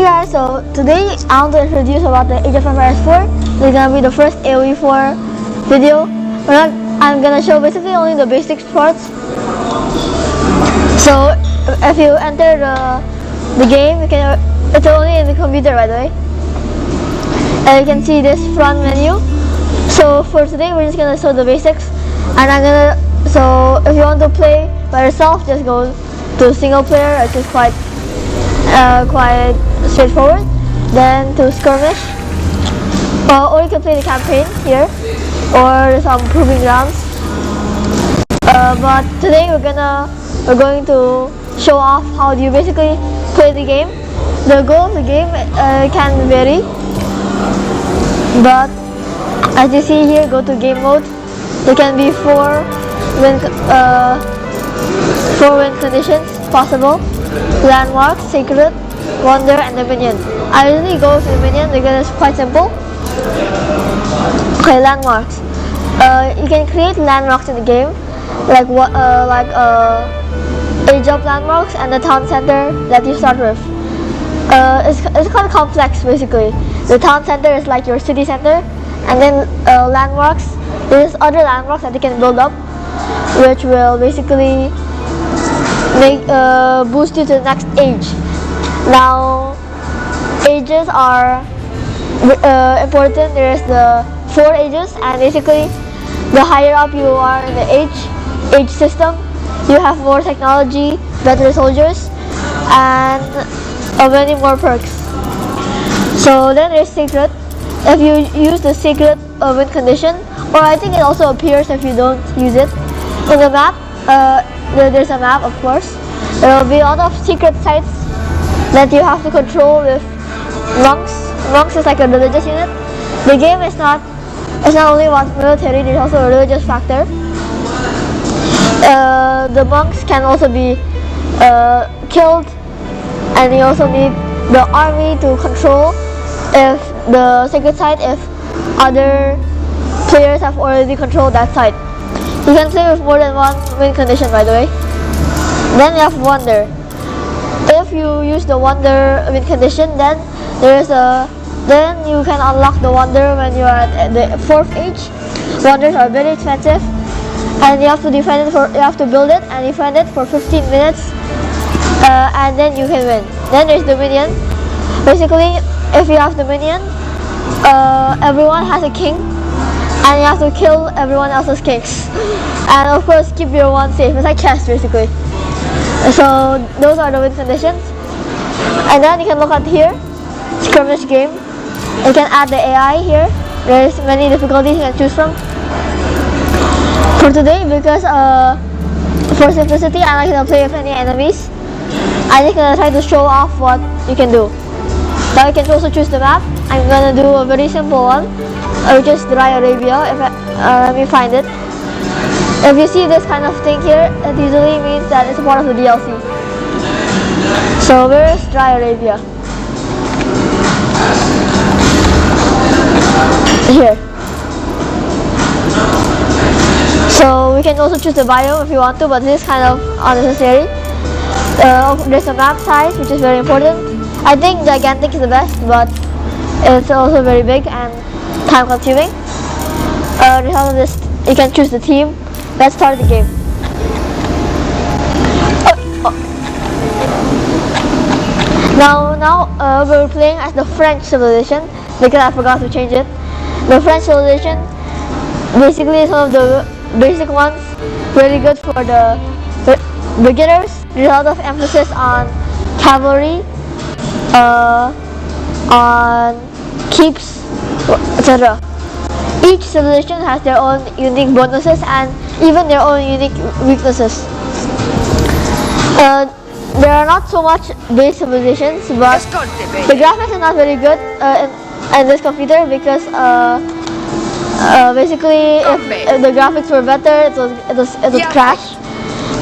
guys, so today I want to introduce about the Age of Empires 4. This is gonna be the first AoE 4 video. I'm gonna show basically only the basic parts. So if you enter the game, it's only in the computer, by the way. And you can see this front menu. So for today, we're just gonna show the basics, and so if you want to play by yourself, just go to single player, which is quite straightforward. Then to skirmish, or you can play the campaign here, or some proving grounds. But today we're going to show off how do you basically play the game. The goal of the game can vary, but as you see here, go to game mode. There can be four win conditions possible: landmark, secret, wonder, and Dominion. I usually go with Dominion because it's quite simple. Okay, landmarks. You can create landmarks in the game, like age-up landmarks and the town center that you start with. It's kind of complex basically. The town center is like your city center, and then landmarks. There's other landmarks that you can build up, which will basically boost you to the next age. Now, ages are important. There's the 4 ages, and basically, the higher up you are in the age system, you have more technology, better soldiers, and many more perks. So then there's secret. If you use the secret win condition, or I think it also appears if you don't use it in the map. There's a map, of course. There will be a lot of secret sites that you have to control with monks. Monks is like a religious unit. The game is not only about military, there's also a religious factor. The monks can also be killed, and you also need the army to control if the secret site, if other players have already controlled that site. You can play with more than one win condition, by the way. Then you have wonder. If you use the wonder win condition, then you can unlock the wonder when you are at the 4th age. Wonders are very expensive, and you have to build it and defend it for 15 minutes, and then you can win. Then there's Dominion. Basically, if you have Dominion, everyone has a king, and you have to kill everyone else's kings, and of course keep your one safe. It's like chess basically. So those are the win conditions. And then you can look at here, skirmish game. You can add the AI here. There's many difficulties you can choose from. For today, because for simplicity, I like to play with any enemies. I'm just gonna try to show off what you can do. Now you can also choose the map. I'm gonna do a very simple one, which is Dry Arabia. Let me find it. If you see this kind of thing here, it usually means that it's part of the DLC. So where is Dry Arabia? Here. So we can also choose the biome if you want to, but this is kind of unnecessary. There's a map size, which is very important. I think gigantic is the best, but it's also very big and time consuming. You can choose the team. Let's start the game. Now we're playing as the French civilization because I forgot to change it. The French civilization basically is one of the basic ones, really good for the beginners. There's a lot of emphasis on cavalry, on keeps, etc. Each civilization has their own unique bonuses and even their own unique weaknesses. There are not so much base civilizations, but the graphics are not very good in this computer because basically if the graphics were better, it would crash.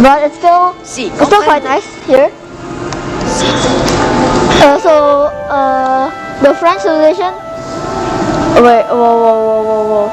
But it's still quite nice here. The French civilization. Wait, whoa.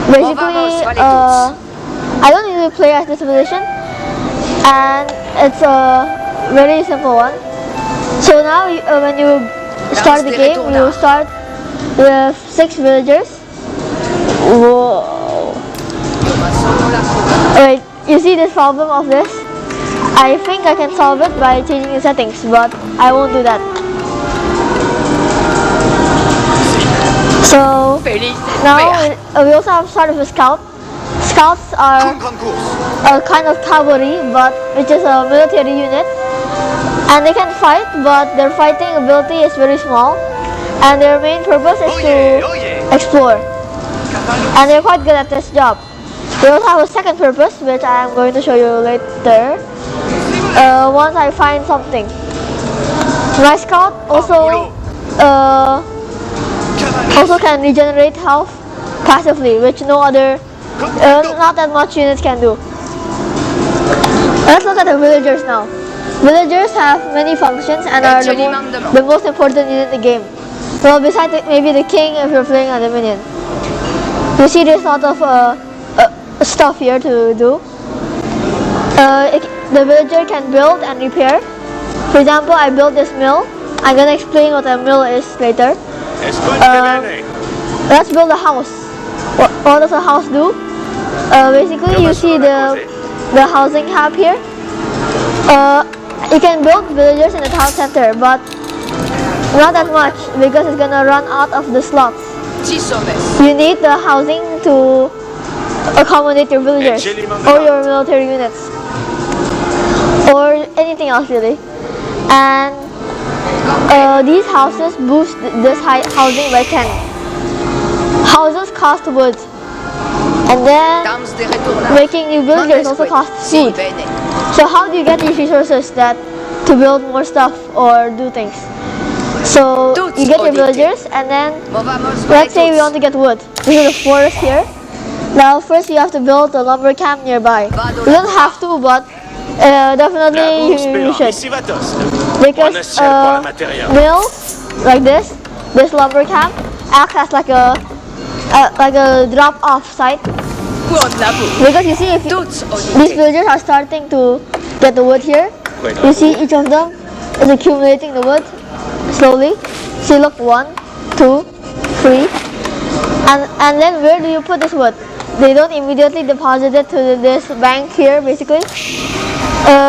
Basically, I don't usually play as this civilization, and it's a very simple one. So now when you start the game, you start with 6 villagers. Whoa. Wait, you see this problem of this? I think I can solve it by changing the settings, but I won't do that. So now we also have started with scout. Scouts are a kind of cavalry, but which is a military unit, and they can fight, but their fighting ability is very small, and their main purpose is to explore, and they're quite good at this job. They also have a second purpose, which I am going to show you later. Once I find something. My scout also can regenerate health passively, which no other, not that much units can do. Let's look at the villagers now. Villagers have many functions and are the most important unit in the game. Well, besides maybe the king if you're playing a Dominion. You see there's a lot of stuff here to do. The villager can build and repair. For example, I built this mill. I'm gonna explain what a mill is later. Let's build a house. What does a house do? Basically, you see the housing hub here. You can build villagers in the town center, but not that much because it's gonna run out of the slots. You need the housing to accommodate your villagers or your military units or anything else really. And these houses boost this housing by 10. Houses cost wood, and then making new villagers also costs food. So how do you get these resources to build more stuff or do things? So you get your villagers, and then let's say we want to get wood. This is a forest here. Now first you have to build a lumber camp nearby. You don't have to, but definitely you should. Because mills like this lumber camp acts as like a drop-off site. Because you see, if these villagers are starting to get the wood here, you see each of them is accumulating the wood slowly. See, look, 1, 2, 3, and then where do you put this wood? They don't immediately deposit it to this bank here, basically.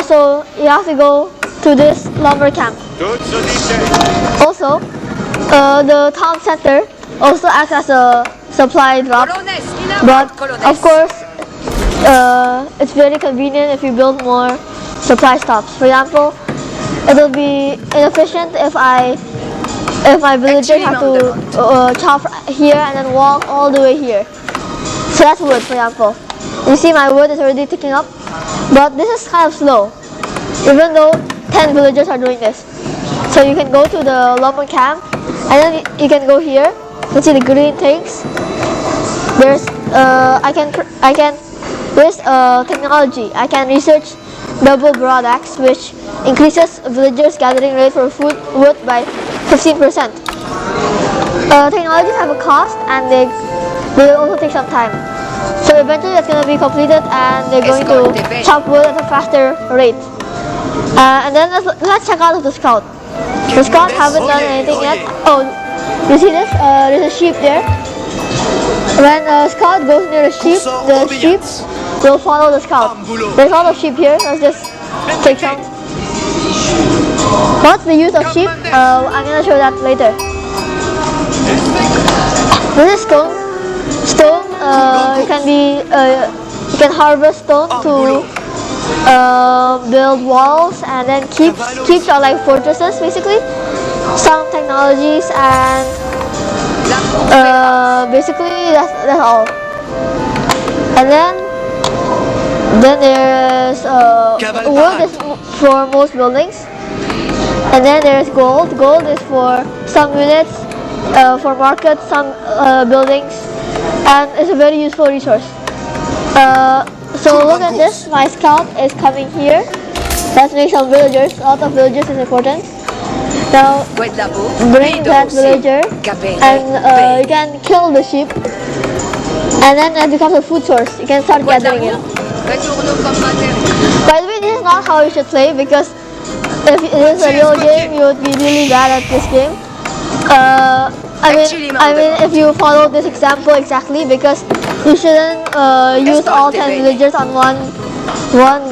So you have to go to this lumber camp. Also, the town center also acts as a supply drop, but of course it's very convenient if you build more supply stops. For example, it will be inefficient if my villagers have to chop here and then walk all the way here. So that's wood, for example. You see my wood is already ticking up, but this is kind of slow, even though 10 villagers are doing this. So you can go to the lumber camp, and then you can go here. You see the green things. There's there's technology. I can research double broadaxe, which increases villagers gathering rate for wood by 15%. Technologies have a cost, and they also take some time. So eventually it's going to be completed, and they're going to chop wood at a faster rate. And then let's check out the scout. The scout haven't done anything yet. Oh, you see this? There's a sheep there. When a scout goes near the sheep will follow the scout. There's a lot of sheep here. Let's just take some. What's the use of sheep? I'm gonna show that later. This is stone. Stone you can harvest stone to build walls, and then keeps are like fortresses basically. Some technologies, and basically that's all. And then there's wood is for most buildings, and then there's gold. Gold is for some units, for markets, some buildings, and it's a very useful resource. So look at this, my scout is coming here. Let's make some villagers. A lot of villagers is important. Now bring that villager, and you can kill the sheep, and then it becomes a food source. You can start gathering it. By the way, this is not how you should play, because If it is a real game, you would be really bad at this game. I mean, if you follow this example exactly, because you shouldn't use all 10 villagers on one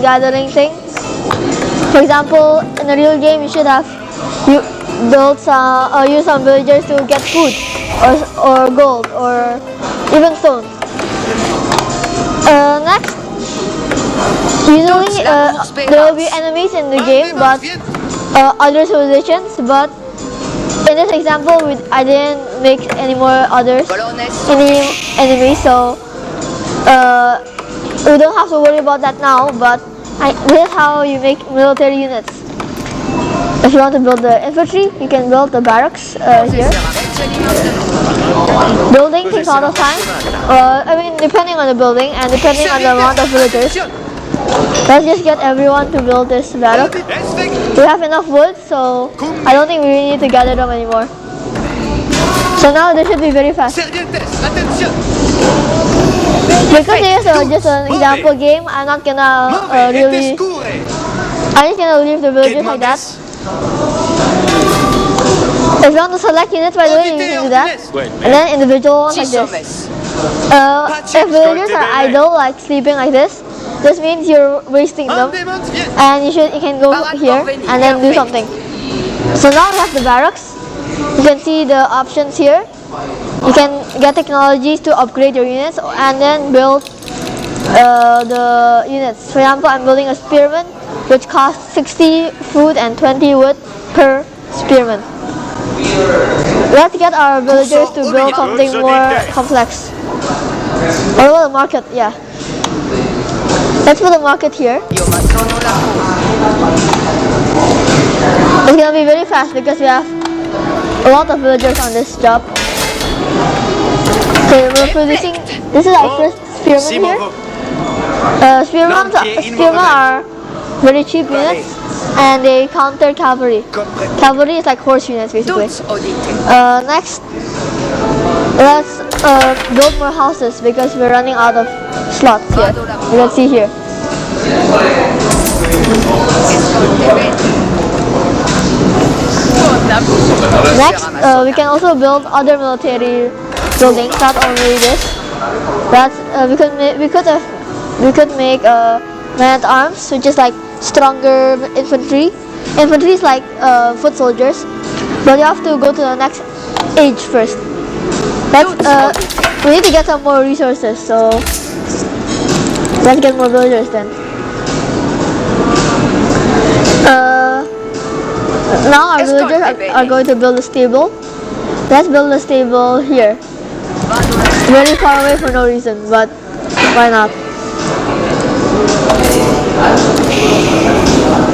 gathering thing. For example, in a real game, you should have use some villagers to get food or gold or even stones. Next, usually there will be enemies in the game, but other civilizations. But in this example, I didn't make any enemies, so we don't have to worry about that now. But this is how you make military units. If you want to build the infantry, you can build the barracks here. Building takes a lot of time. I mean, depending on the building and depending on the amount of villagers. Let's just get everyone to build this barrack. We have enough wood, so I don't think we really need to gather them anymore. So now this should be very fast. Because it is just an example game, I'm not gonna I'm just gonna leave the villagers like that. If you want to select units, by the way, you can do that. And then individual ones like this. If villagers are idle, like sleeping like this means you're wasting them. And you can go here and then do something. So now we have the barracks. You can see the options here. You can get technologies to upgrade your units and then build the units. For example, I'm building a spearman, which costs 60 food and 20 wood per spearman. Let's get our villagers to build something more complex. What about the market? Yeah. Let's put a market here. It's gonna be very fast because we have a lot of villagers on this job. Okay, we're producing. This is our first spearman here. Spearmen are very cheap units, and they counter cavalry. Cavalry is like horse units basically. Next, let's build more houses because we're running out of slots here. You can see here. Next, we can also build other military buildings, not only this. We could make man-at-arms, which is like stronger infantry. Infantry is like foot soldiers, but you have to go to the next age first. We need to get some more resources, so let's get more villagers then. Now our villagers are going to build a stable. Let's build a stable here. Very far away for no reason, but why not?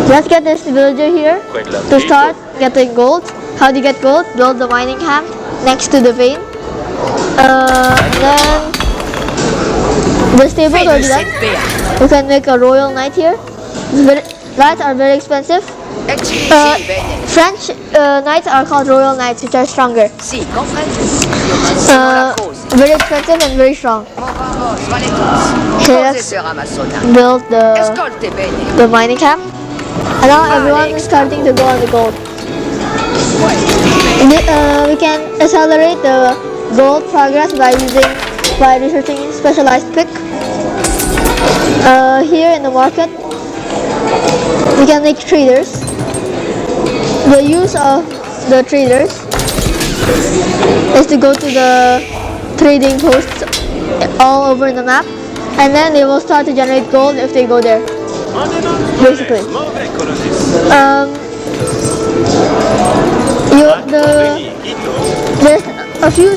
Let's get this villager here to start getting gold. How do you get gold? Build the mining camp next to the vein. Then the stables are done. You can make a royal knight here. Knights are very expensive. French knights are called royal knights, which are stronger. Very expensive and very strong. Okay, let's build the mining camp. And now everyone is starting to go on the gold. We can accelerate the gold progress by researching specialized pick. Here in the market, we can make traders. The use of the traders is to go to the trading posts all over the map, and then they will start to generate gold if they go there. Basically, there's a few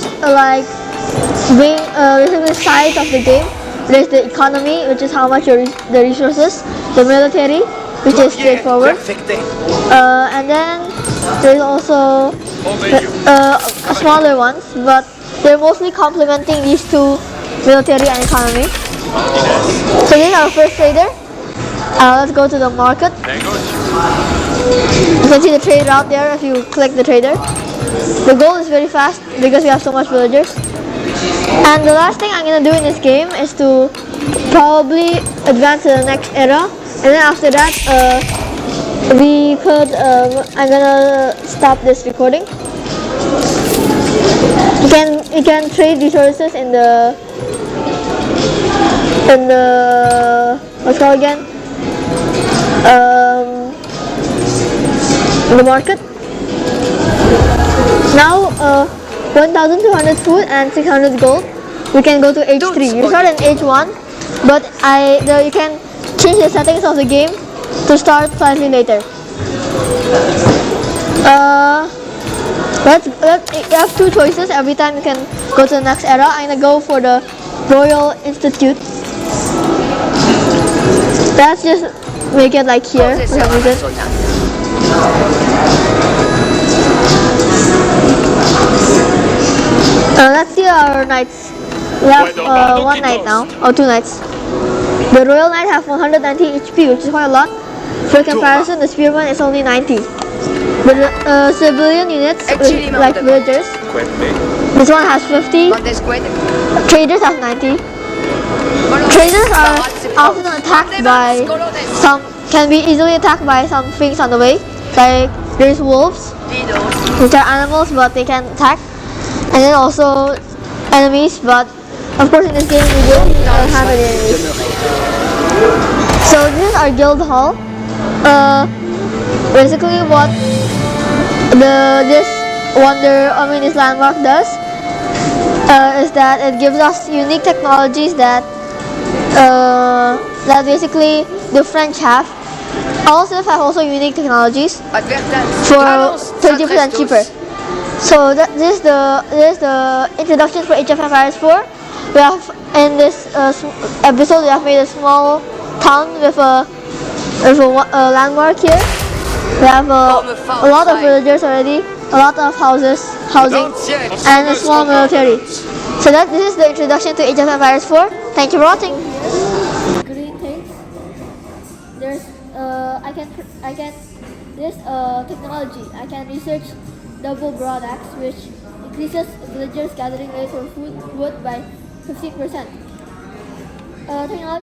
basically sides of the game. There's the economy, which is how much the resources, the military, which is straightforward, and then there's also smaller ones, but they're mostly complementing these two, military and economy. So this is our first trader. Let's go to the market. You can see the trader out there if you click the trader. The gold is very fast because we have so much villagers. And the last thing I'm going to do in this game is to probably advance to the next era. And then after that, we could. I'm gonna stop this recording. You can trade resources in the what's it called again? The market. Now 1,200 food and 600 gold. We can go to H3. You start in H1, but you can change the settings of the game to start slightly later. You have two choices every time. You can go to the next era. I'm gonna go for the Royal Institute. Let's just make it like here for some reason. Let's see our knights. We have one knight now, or two knights. The Royal Knight have 190 HP, which is quite a lot. For comparison, the Spearman is only 90. The civilian units, like villagers, this one has 50. Traders have 90. Traders are often attacked by can be easily attacked by some things on the way. Like there's wolves, which are animals, but they can attack. And then also enemies, but of course in this game we don't have any enemies. So this is our guild hall. Basically what this landmark does is that it gives us unique technologies that basically the French have. All cities have also unique technologies for 30% cheaper. So this is the introduction for Age of Empires 4. We have in this episode we have made a small town with a landmark here. We have a lot of villagers already, a lot of housing, and a small military. So this is the introduction to Age of Empires 4. Thank you for watching. Green things. There's technology. I can research double broad axe, which increases villagers gathering rate for wood by 15%. Technology.